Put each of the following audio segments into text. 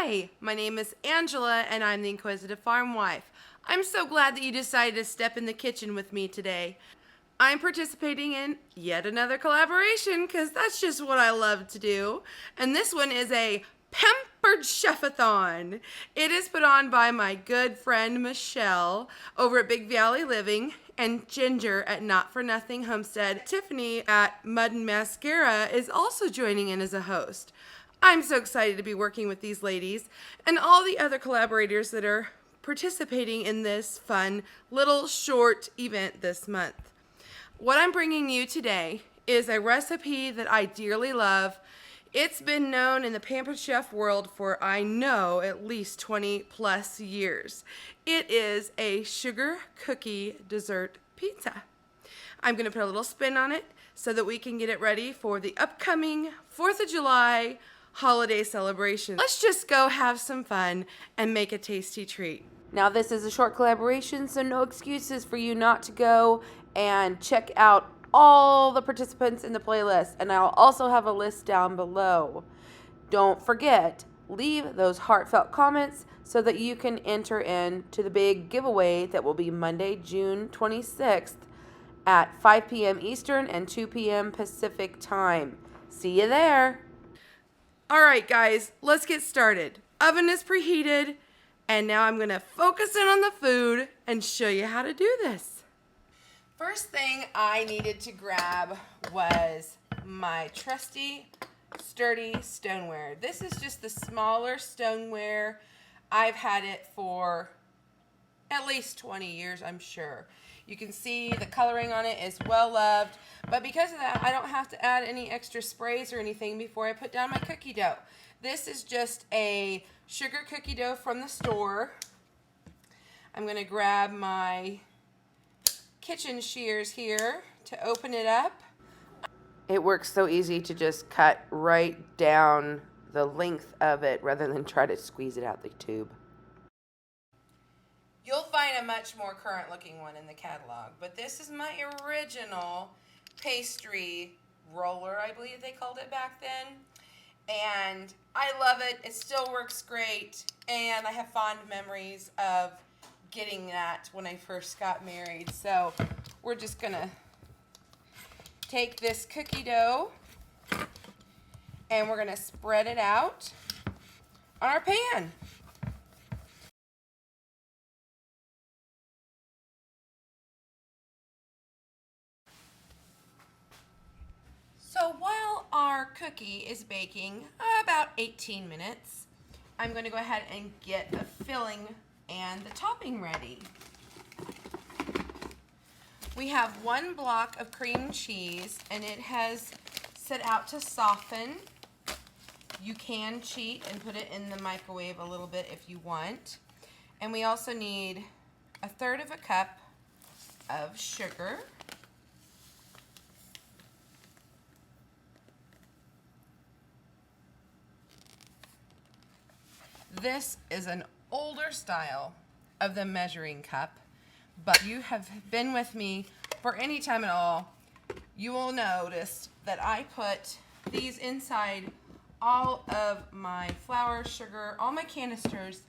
Hi, my name is Angela and I'm the Inquisitive Farm Wife. I'm so glad that you decided to step in the kitchen with me today. I'm participating in yet another collaboration because that's just what I love to do. And this one is a Pampered Chef-a-thon. It is put on by my good friend Michelle over at Big Valley Living and Ginger at Not For Nothing Homestead. Tiffany at Mud and Mascara is also joining in as a host. I'm so excited to be working with these ladies and all the other collaborators that are participating in this fun little short event this month. What I'm bringing you today is a recipe that I dearly love. It's been known in the Pampered Chef world for, I know, at least 20 plus years. It is a sugar cookie dessert pizza. I'm going to put a little spin on it so that we can get it ready for the upcoming 4th of July holiday celebration. Let's just go have some fun and make a tasty treat. Now this is a short collaboration, so no excuses for you not to go and check out all the participants in the playlist, and I'll also have a list down below. Don't forget, leave those heartfelt comments so that you can enter into the big giveaway that will be Monday, June 26th at 5 p.m. Eastern and 2 p.m. Pacific time. See you there. All right, guys, let's get started. Oven is preheated, and now I'm going to focus in on the food and show you how to do this. First thing I needed to grab was my trusty, sturdy stoneware. This is just the smaller stoneware. I've had it for at least 20 years, I'm sure. You can see the coloring on it is well loved, but because of that, I don't have to add any extra sprays or anything before I put down my cookie dough. This is just a sugar cookie dough from the store. I'm going to grab my kitchen shears here to open it up. It works so easy to just cut right down the length of it rather than try to squeeze it out the tube. You'll find a much more current looking one in the catalog, but this is my original pastry roller, I believe they called it back then. And I love it. It still works great, and I have fond memories of getting that when I first got married. So we're just gonna take this cookie dough and we're gonna spread it out on our pan. So while our cookie is baking about 18 minutes, I'm going to go ahead and get the filling and the topping ready. We have 1 block of cream cheese, and it has set out to soften. You can cheat and put it in the microwave a little bit if you want. And we also need 1/3 cup of sugar. This is an older style of the measuring cup, but you have been with me for any time at all, you will notice that I put these inside all of my flour, sugar, all my canisters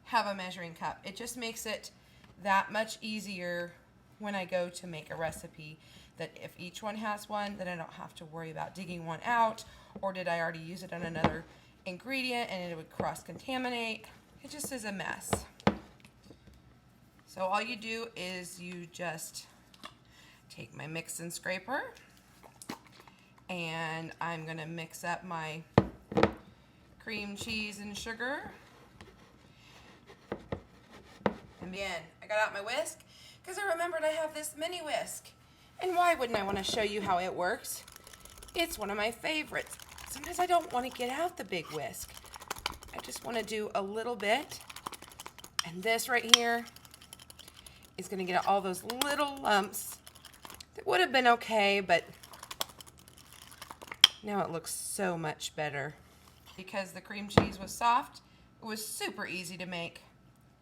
have a measuring cup. It just makes it that much easier when I go to make a recipe, that if each one has one, then I don't have to worry about digging one out, or did I already use it on another ingredient and it would cross-contaminate. It just is a mess. So all you do is you just take my mix and scraper, and I'm gonna mix up my cream cheese and sugar. And again, I got out my whisk because I remembered I have this mini whisk. And why wouldn't I want to show you how it works? It's one of my favorites. Sometimes I don't want to get out the big whisk. I just want to do a little bit. And this right here is going to get all those little lumps that would have been okay, but now it looks so much better. Because the cream cheese was soft, it was super easy to make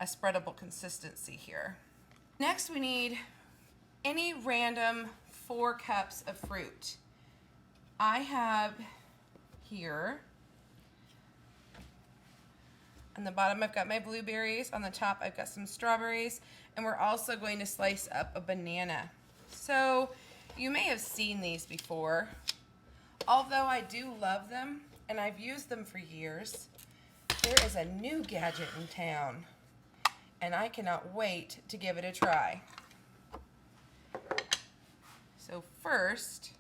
a spreadable consistency here. Next, we need any random 4 cups of fruit. I have here On the bottom, I've got my blueberries. On the top, I've got some strawberries. And we're also going to slice up a banana. So, you may have seen these before. Although I do love them, and I've used them for years, there is a new gadget in town. And I cannot wait to give it a try. So first,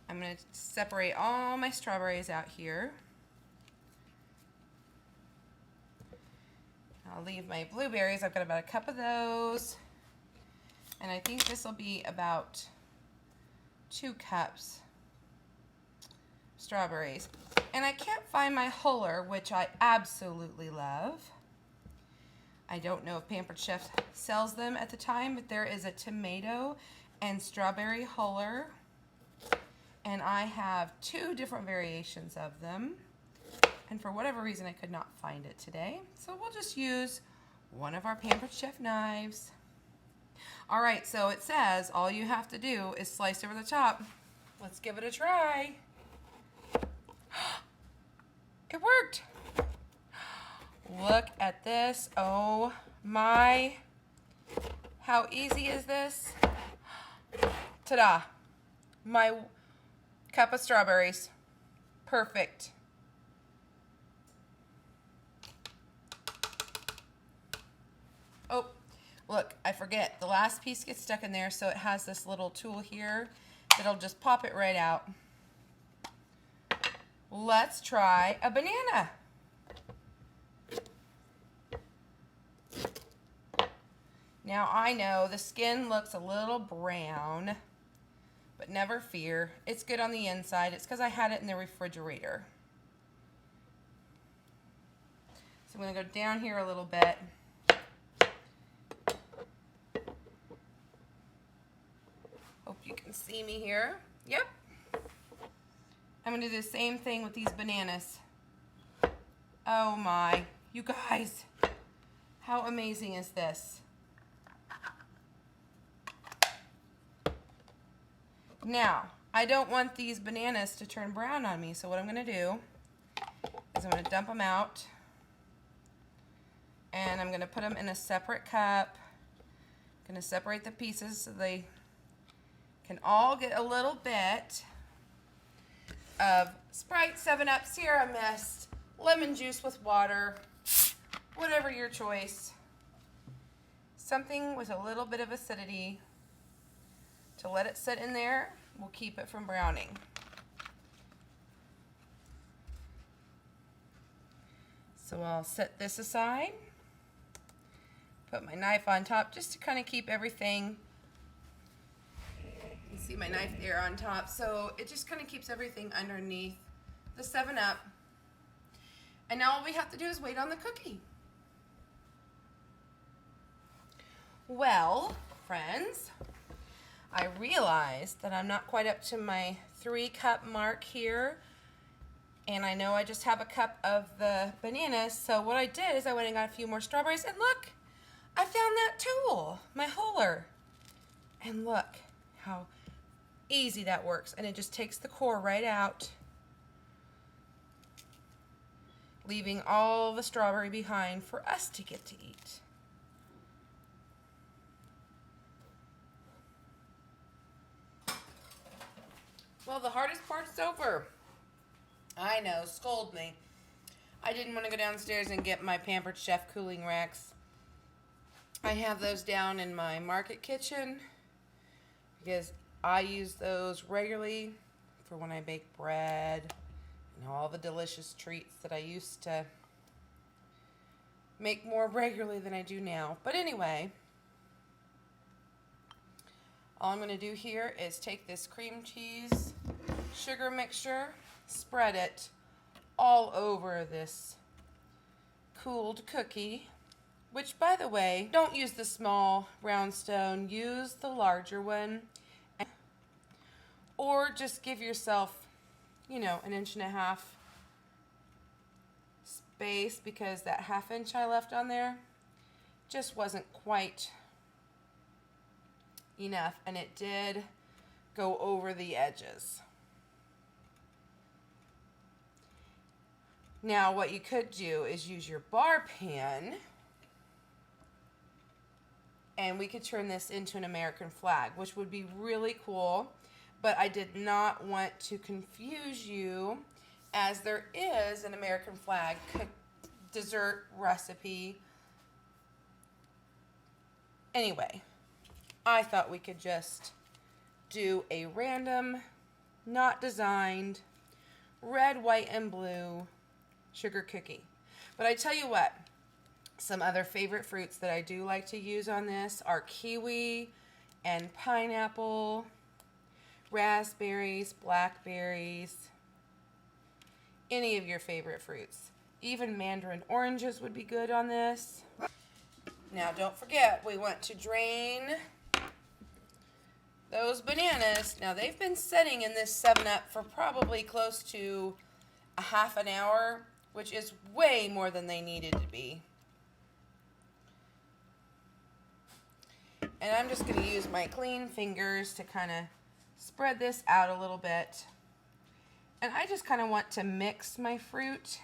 I'm going to separate all my strawberries out here. I'll leave my blueberries. I've got about a cup of those. And I think this will be about 2 cups strawberries. And I can't find my huller, which I absolutely love. I don't know if Pampered Chef sells them at the time, but there is a tomato and strawberry huller. And I have 2 different variations of them. And for whatever reason, I could not find it today. So we'll just use one of our Pampered Chef knives. All right, so it says all you have to do is slice over the top. Let's give it a try. It worked. Look at this. Oh my. How easy is this? Ta-da. My cup of strawberries. Perfect. Oh, look, I forget. The last piece gets stuck in there, so it has this little tool here that'll just pop it right out. Let's try a banana. Now I know the skin looks a little brown, but never fear. It's good on the inside. It's because I had it in the refrigerator. So I'm going to go down here a little bit. Hope you can see me here. Yep. I'm going to do the same thing with these bananas. Oh my, you guys, how amazing is this? Now, I don't want these bananas to turn brown on me, so what I'm going to do is I'm going to dump them out, and I'm going to put them in a separate cup. I'm going to separate the pieces so they can all get a little bit of Sprite, 7-Up, Sierra Mist, lemon juice with water, whatever your choice. Something with a little bit of acidity to let it sit in there will keep it from browning. So I'll set this aside, put my knife on top just to kind of keep everything. You see my knife there on top, so it just kind of keeps everything underneath the 7-Up. And now all we have to do is wait on the cookie. Well, friends, I realized that I'm not quite up to my 3-cup mark here, and I know I just have a cup of the bananas, so what I did is I went and got a few more strawberries, and look, I found that tool, my huller. And look how easy that works, and it just takes the core right out, leaving all the strawberry behind for us to get to eat. Well, the hardest part's over. I know, scold me. I didn't want to go downstairs and get my Pampered Chef cooling racks. I have those down in my market kitchen because I use those regularly for when I bake bread and all the delicious treats that I used to make more regularly than I do now. But anyway, all I'm going to do here is take this cream cheese sugar mixture, spread it all over this cooled cookie, which, by the way, don't use the small round stone, use the larger one, or just give yourself, you know, 1.5 inches space, because that 1/2 inch I left on there just wasn't quite enough, and it did go over the edges. Now what you could do is use your bar pan, and we could turn this into an American flag, which would be really cool. But I did not want to confuse you, as there is an American flag dessert recipe. Anyway, I thought we could just do a random, not designed, red, white, and blue sugar cookie. But I tell you what, some other favorite fruits that I do like to use on this are kiwi and pineapple, raspberries, blackberries, any of your favorite fruits. Even mandarin oranges would be good on this. Now don't forget, we want to drain those bananas. Now they've been sitting in this 7-Up for probably close to a half an hour, which is way more than they needed to be. And I'm just going to use my clean fingers to kind of spread this out a little bit. And I just kind of want to mix my fruit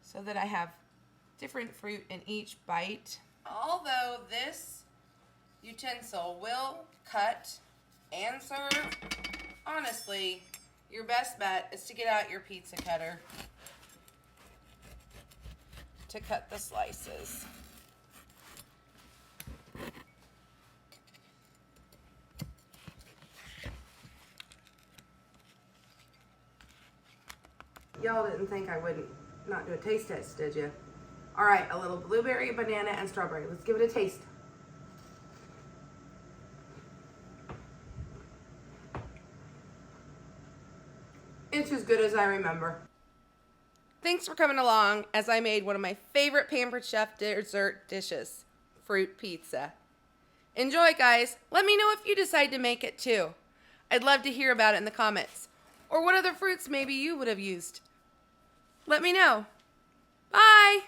so that I have different fruit in each bite. Although this utensil will cut and serve, honestly, your best bet is to get out your pizza cutter to cut the slices. Y'all didn't think I wouldn't not do a taste test, did you? All right, a little blueberry, banana, and strawberry. Let's give it a taste. It's as good as I remember. Thanks for coming along as I made one of my favorite Pampered Chef dessert dishes, fruit pizza. Enjoy, guys. Let me know if you decide to make it too. I'd love to hear about it in the comments. Or what other fruits maybe you would have used. Let me know. Bye!